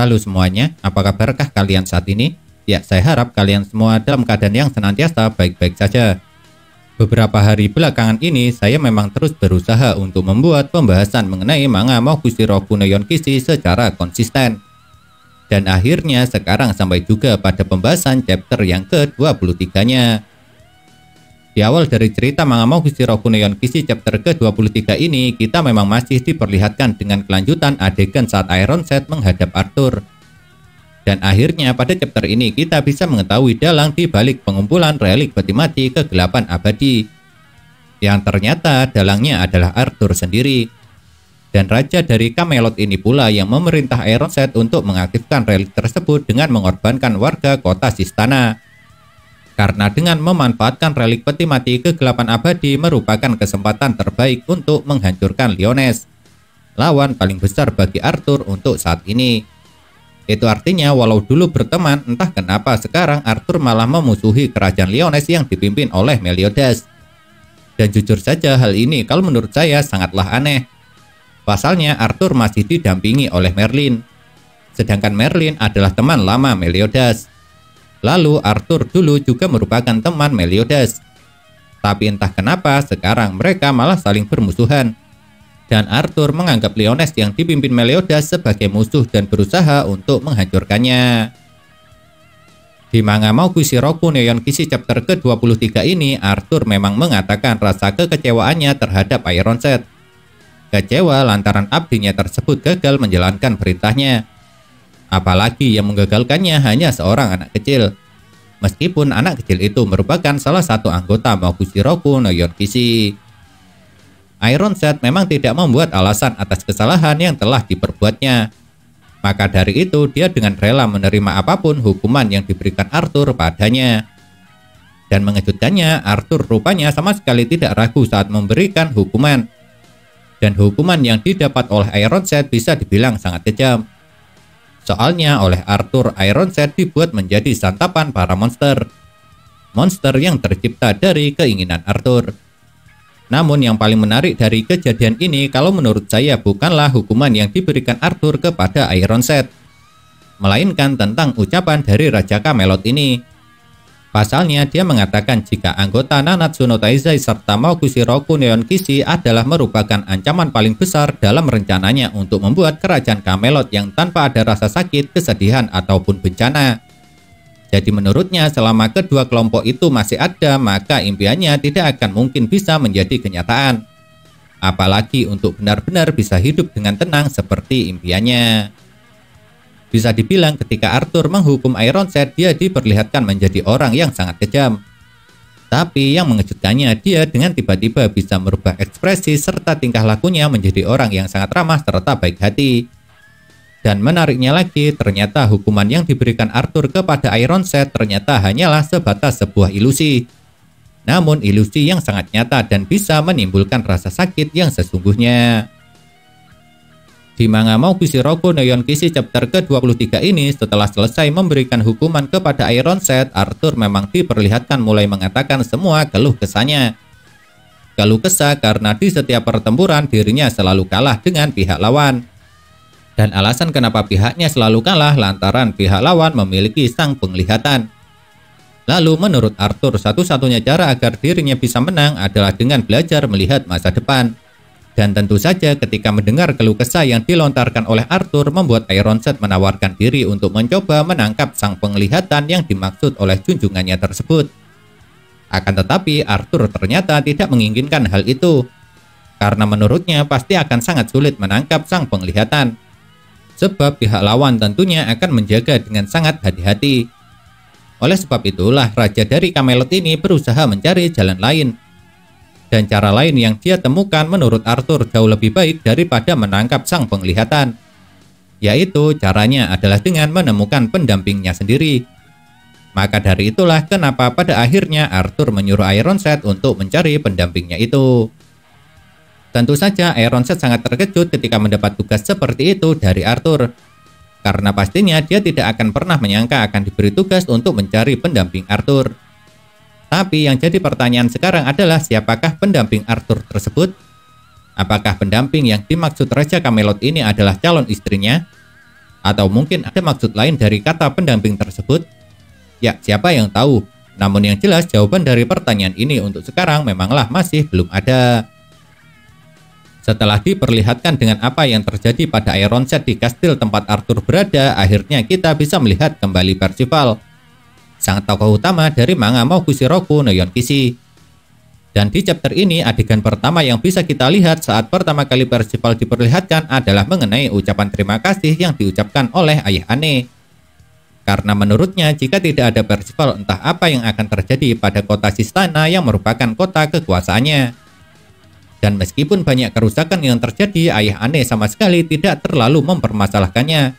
Halo semuanya, apa kabarkah kalian saat ini? Ya, saya harap kalian semua dalam keadaan yang senantiasa baik-baik saja. Beberapa hari belakangan ini, saya memang terus berusaha untuk membuat pembahasan mengenai manga Mokushiro Kunoyon Kishi secara konsisten. Dan akhirnya sekarang sampai juga pada pembahasan chapter yang ke-23-nya. Di awal dari cerita manga Mokushiro Kunoyon Kishi chapter ke-23 ini, kita memang masih diperlihatkan dengan kelanjutan adegan saat Ironset menghadap Arthur. Dan akhirnya pada chapter ini kita bisa mengetahui dalang di balik pengumpulan relik peti mati kegelapan abadi. Yang ternyata dalangnya adalah Arthur sendiri. Dan raja dari Camelot ini pula yang memerintah Ironset untuk mengaktifkan relik tersebut dengan mengorbankan warga kota Sistana. Karena dengan memanfaatkan relik peti mati kegelapan abadi merupakan kesempatan terbaik untuk menghancurkan Lioness, lawan paling besar bagi Arthur untuk saat ini. Itu artinya walau dulu berteman, entah kenapa sekarang Arthur malah memusuhi kerajaan Lioness yang dipimpin oleh Meliodas. Dan jujur saja hal ini kalau menurut saya sangatlah aneh. Pasalnya Arthur masih didampingi oleh Merlin, sedangkan Merlin adalah teman lama Meliodas. Lalu Arthur dulu juga merupakan teman Meliodas. Tapi entah kenapa sekarang mereka malah saling bermusuhan. Dan Arthur menganggap Lioness yang dipimpin Meliodas sebagai musuh dan berusaha untuk menghancurkannya. Di manga Mokushiro Kunoyon Kishi chapter ke-23 ini, Arthur memang mengatakan rasa kekecewaannya terhadap Ironset. Kecewa lantaran abdinya tersebut gagal menjalankan perintahnya. Apalagi yang menggagalkannya hanya seorang anak kecil. Meskipun anak kecil itu merupakan salah satu anggota Mokushiro Kunoyon Kishi. Ironset memang tidak membuat alasan atas kesalahan yang telah diperbuatnya. Maka dari itu dia dengan rela menerima apapun hukuman yang diberikan Arthur padanya. Dan mengejutkannya, Arthur rupanya sama sekali tidak ragu saat memberikan hukuman. Dan hukuman yang didapat oleh Ironset bisa dibilang sangat kejam. Soalnya oleh Arthur, Ironset dibuat menjadi santapan para monster. Monster yang tercipta dari keinginan Arthur. Namun yang paling menarik dari kejadian ini kalau menurut saya bukanlah hukuman yang diberikan Arthur kepada Ironset, melainkan tentang ucapan dari Raja Camelot ini. Pasalnya dia mengatakan jika anggota Nanatsu no Taizai serta Mokushiro Kunoyon Kishi adalah merupakan ancaman paling besar dalam rencananya untuk membuat kerajaan Camelot yang tanpa ada rasa sakit, kesedihan, ataupun bencana. Jadi menurutnya selama kedua kelompok itu masih ada, maka impiannya tidak akan mungkin bisa menjadi kenyataan. Apalagi untuk benar-benar bisa hidup dengan tenang seperti impiannya. Bisa dibilang ketika Arthur menghukum Ironset, dia diperlihatkan menjadi orang yang sangat kejam. Tapi yang mengejutkannya, dia dengan tiba-tiba bisa merubah ekspresi serta tingkah lakunya menjadi orang yang sangat ramah serta baik hati. Dan menariknya lagi, ternyata hukuman yang diberikan Arthur kepada Ironset ternyata hanyalah sebatas sebuah ilusi. Namun ilusi yang sangat nyata dan bisa menimbulkan rasa sakit yang sesungguhnya. Di manga Mokushiro Kunoyon Kishi chapter ke-23 ini, setelah selesai memberikan hukuman kepada Ironset, Arthur memang diperlihatkan mulai mengatakan semua keluh kesahnya. Keluh kesah karena di setiap pertempuran dirinya selalu kalah dengan pihak lawan. Dan alasan kenapa pihaknya selalu kalah lantaran pihak lawan memiliki sang penglihatan. Lalu menurut Arthur, satu-satunya cara agar dirinya bisa menang adalah dengan belajar melihat masa depan. Dan tentu saja ketika mendengar keluh kesah yang dilontarkan oleh Arthur membuat Ironset menawarkan diri untuk mencoba menangkap sang penglihatan yang dimaksud oleh junjungannya tersebut. Akan tetapi Arthur ternyata tidak menginginkan hal itu. Karena menurutnya pasti akan sangat sulit menangkap sang penglihatan. Sebab pihak lawan tentunya akan menjaga dengan sangat hati-hati. Oleh sebab itulah Raja dari Camelot ini berusaha mencari jalan lain. Dan cara lain yang dia temukan menurut Arthur jauh lebih baik daripada menangkap sang penglihatan. Yaitu caranya adalah dengan menemukan pendampingnya sendiri. Maka dari itulah kenapa pada akhirnya Arthur menyuruh Ironset untuk mencari pendampingnya itu. Tentu saja Ironset sangat terkejut ketika mendapat tugas seperti itu dari Arthur. Karena pastinya dia tidak akan pernah menyangka akan diberi tugas untuk mencari pendamping Arthur. Tapi yang jadi pertanyaan sekarang adalah siapakah pendamping Arthur tersebut? Apakah pendamping yang dimaksud Raja Camelot ini adalah calon istrinya? Atau mungkin ada maksud lain dari kata pendamping tersebut? Ya, siapa yang tahu? Namun yang jelas jawaban dari pertanyaan ini untuk sekarang memanglah masih belum ada. Setelah diperlihatkan dengan apa yang terjadi pada Ironset di kastil tempat Arthur berada, akhirnya kita bisa melihat kembali Percival, sang tokoh utama dari manga Mokushiroku no Yonkishi. Dan di chapter ini, adegan pertama yang bisa kita lihat saat pertama kali Percival diperlihatkan adalah mengenai ucapan terima kasih yang diucapkan oleh ayah Anne. Karena menurutnya, jika tidak ada Percival, entah apa yang akan terjadi pada kota Sistana yang merupakan kota kekuasaannya. Dan meskipun banyak kerusakan yang terjadi, ayah Anne sama sekali tidak terlalu mempermasalahkannya.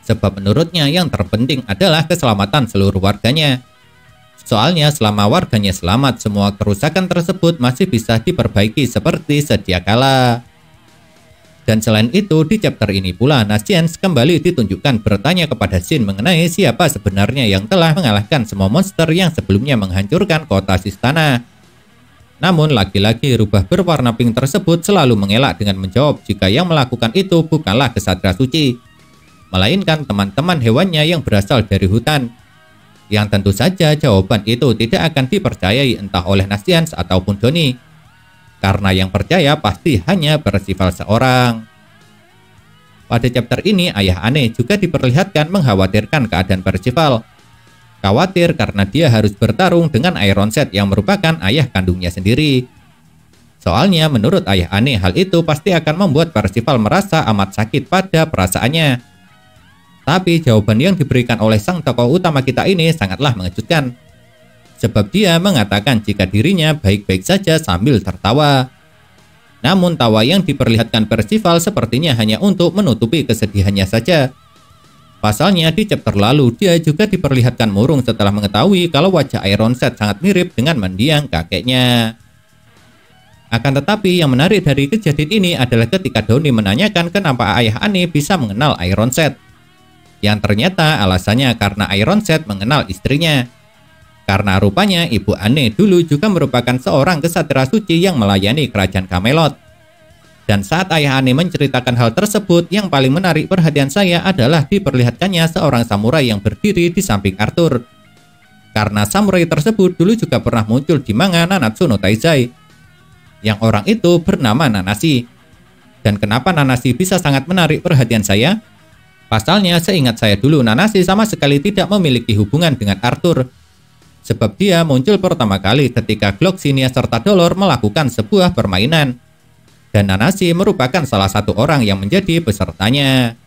Sebab menurutnya yang terpenting adalah keselamatan seluruh warganya. Soalnya selama warganya selamat, semua kerusakan tersebut masih bisa diperbaiki seperti sedia kala. Dan selain itu, di chapter ini pula Nascience kembali ditunjukkan bertanya kepada Shin mengenai siapa sebenarnya yang telah mengalahkan semua monster yang sebelumnya menghancurkan kota Sistana. Namun laki-laki rubah berwarna pink tersebut selalu mengelak dengan menjawab jika yang melakukan itu bukanlah kesatria suci, melainkan teman-teman hewannya yang berasal dari hutan. Yang tentu saja jawaban itu tidak akan dipercayai entah oleh Nascience ataupun Donnie, karena yang percaya pasti hanya Percival seorang. Pada chapter ini, ayah Anne juga diperlihatkan mengkhawatirkan keadaan Percival. Khawatir karena dia harus bertarung dengan Ironset yang merupakan ayah kandungnya sendiri. Soalnya menurut ayah Anne, hal itu pasti akan membuat Percival merasa amat sakit pada perasaannya. Tapi jawaban yang diberikan oleh sang tokoh utama kita ini sangatlah mengejutkan. Sebab dia mengatakan jika dirinya baik-baik saja sambil tertawa. Namun tawa yang diperlihatkan Percival sepertinya hanya untuk menutupi kesedihannya saja. Pasalnya di chapter lalu dia juga diperlihatkan murung setelah mengetahui kalau wajah Ironset sangat mirip dengan mendiang kakeknya. Akan tetapi yang menarik dari kejadian ini adalah ketika Donnie menanyakan kenapa ayah Anne bisa mengenal Ironset. Yang ternyata alasannya karena Ironset mengenal istrinya. Karena rupanya ibu Anne dulu juga merupakan seorang kesatria suci yang melayani kerajaan Camelot. Dan saat ayah Anne menceritakan hal tersebut, yang paling menarik perhatian saya adalah diperlihatkannya seorang samurai yang berdiri di samping Arthur. Karena samurai tersebut dulu juga pernah muncul di manga Nanatsu no Taizai, yang orang itu bernama Nanashi. Dan kenapa Nanashi bisa sangat menarik perhatian saya? Pasalnya seingat saya dulu Nanashi sama sekali tidak memiliki hubungan dengan Arthur. Sebab dia muncul pertama kali ketika Gloxinia serta Dolor melakukan sebuah permainan. Dan Nanashi merupakan salah satu orang yang menjadi pesertanya.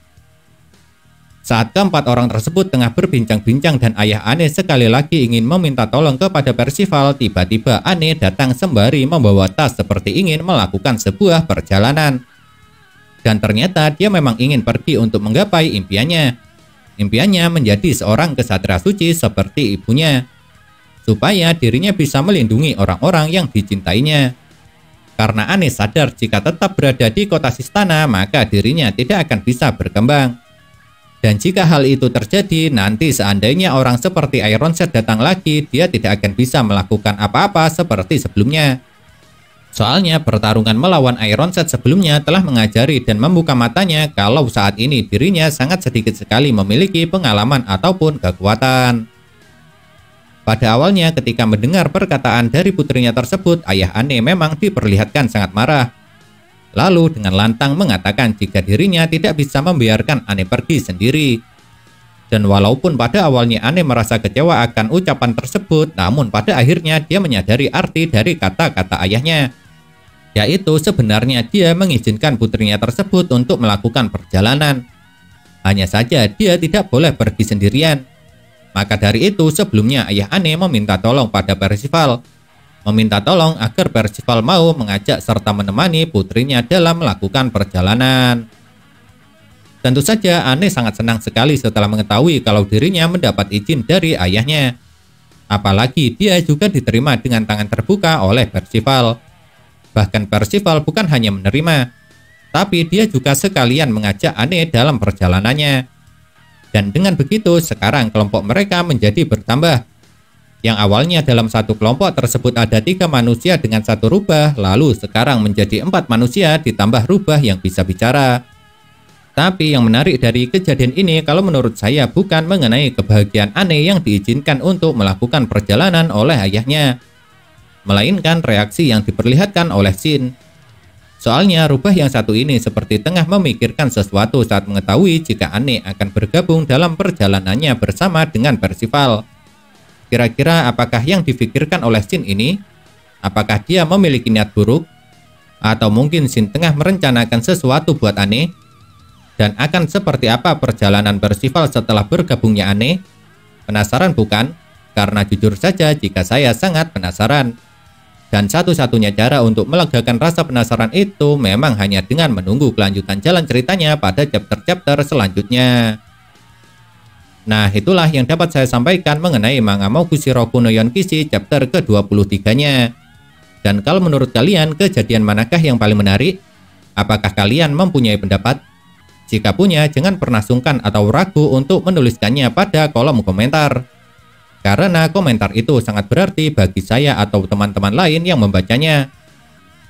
Saat keempat orang tersebut tengah berbincang-bincang dan ayah Anne sekali lagi ingin meminta tolong kepada Percival, tiba-tiba Anne datang sembari membawa tas seperti ingin melakukan sebuah perjalanan. Dan ternyata dia memang ingin pergi untuk menggapai impiannya. Impiannya menjadi seorang kesatria suci seperti ibunya, supaya dirinya bisa melindungi orang-orang yang dicintainya. Karena Anne sadar jika tetap berada di kota Sistana, maka dirinya tidak akan bisa berkembang. Dan jika hal itu terjadi, nanti seandainya orang seperti Ironset datang lagi, dia tidak akan bisa melakukan apa-apa seperti sebelumnya. Soalnya pertarungan melawan Ironset sebelumnya telah mengajari dan membuka matanya kalau saat ini dirinya sangat sedikit sekali memiliki pengalaman ataupun kekuatan. Pada awalnya ketika mendengar perkataan dari putrinya tersebut, ayah Anne memang diperlihatkan sangat marah. Lalu dengan lantang mengatakan jika dirinya tidak bisa membiarkan Anne pergi sendiri. Dan walaupun pada awalnya Anne merasa kecewa akan ucapan tersebut, namun pada akhirnya dia menyadari arti dari kata-kata ayahnya. Yaitu sebenarnya dia mengizinkan putrinya tersebut untuk melakukan perjalanan. Hanya saja dia tidak boleh pergi sendirian. Maka dari itu sebelumnya ayah Anne meminta tolong pada Percival. Meminta tolong agar Percival mau mengajak serta menemani putrinya dalam melakukan perjalanan. Tentu saja Anne sangat senang sekali setelah mengetahui kalau dirinya mendapat izin dari ayahnya. Apalagi dia juga diterima dengan tangan terbuka oleh Percival. Bahkan Percival bukan hanya menerima, tapi dia juga sekalian mengajak Anne dalam perjalanannya. Dan dengan begitu, sekarang kelompok mereka menjadi bertambah. Yang awalnya dalam satu kelompok tersebut ada 3 manusia dengan 1 rubah, lalu sekarang menjadi 4 manusia ditambah rubah yang bisa bicara. Tapi yang menarik dari kejadian ini kalau menurut saya bukan mengenai kebahagiaan aneh yang diizinkan untuk melakukan perjalanan oleh ayahnya, melainkan reaksi yang diperlihatkan oleh Shin. Soalnya rubah yang satu ini seperti tengah memikirkan sesuatu saat mengetahui jika Anne akan bergabung dalam perjalanannya bersama dengan Percival. Kira-kira apakah yang difikirkan oleh Shin ini? Apakah dia memiliki niat buruk? Atau mungkin Shin tengah merencanakan sesuatu buat Anne? Dan akan seperti apa perjalanan Percival setelah bergabungnya Anne? Penasaran bukan? Karena jujur saja jika saya sangat penasaran. Dan satu-satunya cara untuk melegakan rasa penasaran itu memang hanya dengan menunggu kelanjutan jalan ceritanya pada chapter-chapter selanjutnya. Nah, itulah yang dapat saya sampaikan mengenai manga Mokushiro no Yonkishi chapter ke-23-nya. Dan kalau menurut kalian, kejadian manakah yang paling menarik? Apakah kalian mempunyai pendapat? Jika punya, jangan pernah sungkan atau ragu untuk menuliskannya pada kolom komentar. Karena komentar itu sangat berarti bagi saya atau teman-teman lain yang membacanya.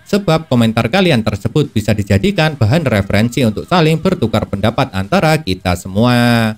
Sebab komentar kalian tersebut bisa dijadikan bahan referensi untuk saling bertukar pendapat antara kita semua.